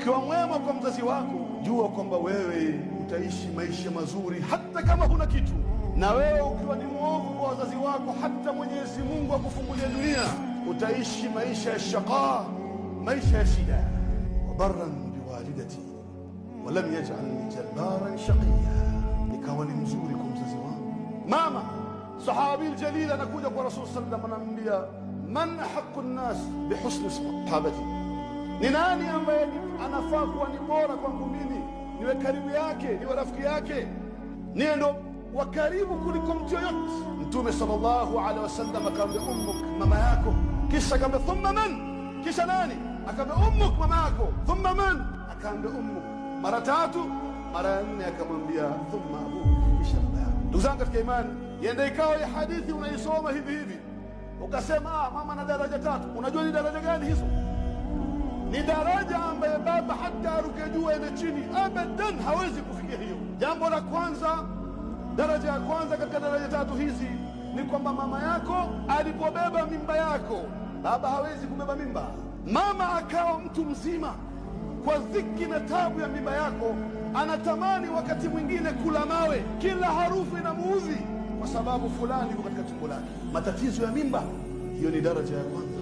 Ukiwa mwema kwa mzazi wako, jua kwamba wewe utaishi maisha mazuri hata kama huna kitu. Na wewe ukiwa ni mwovu kwa wazazi wako, hata Mwenyezi Mungu akufungulia dunia, utaishi maisha ya shaqa, maisha ya shida. Wabarran biwalidati walam yaj'alni jabbaran shaqiya, nikawa ni mzuri kwa mzazi wangu. Mama sahabi aljalil anakuja kwa Rasul sallallahu alayhi wasallam, anamwambia man haqqu an-nas bihusni sahabati, ni nani ambaye anafaa kuwa ni bora kwangu mimi, niwe karibu yake, niwe rafiki yake, niwe ndo wa karibu kuliko mtu yoyote? Mtume sallallahu alaihi wasallam akamwambia ummuk, mama yako. Kisha akamwambia thumma man, kisha nani? Akamwambia ummuk, mama yako. Thumma man, akamwambia ummuk mara tatu. Mara nne akamwambia thumma abuk, kisha baba yako. Ndugu zangu katika imani, yenda ikawa ya hadithi unaisoma hivi hivi ukasema mama na daraja tatu. Unajua ni daraja gani hizo? Ni daraja ambaye baba hata aruke juu ende chini abadan hawezi kufikia hiyo. Jambo la kwanza, daraja ya kwanza katika daraja tatu hizi ni kwamba mama yako alipobeba mimba yako, baba hawezi kubeba mimba. Mama akawa mtu mzima kwa dhiki na tabu ya mimba yako, anatamani wakati mwingine kula mawe, kila harufu inamuudhi kwa sababu fulani iko katika tumbo lake. Matatizo ya mimba, hiyo ni daraja ya kwanza.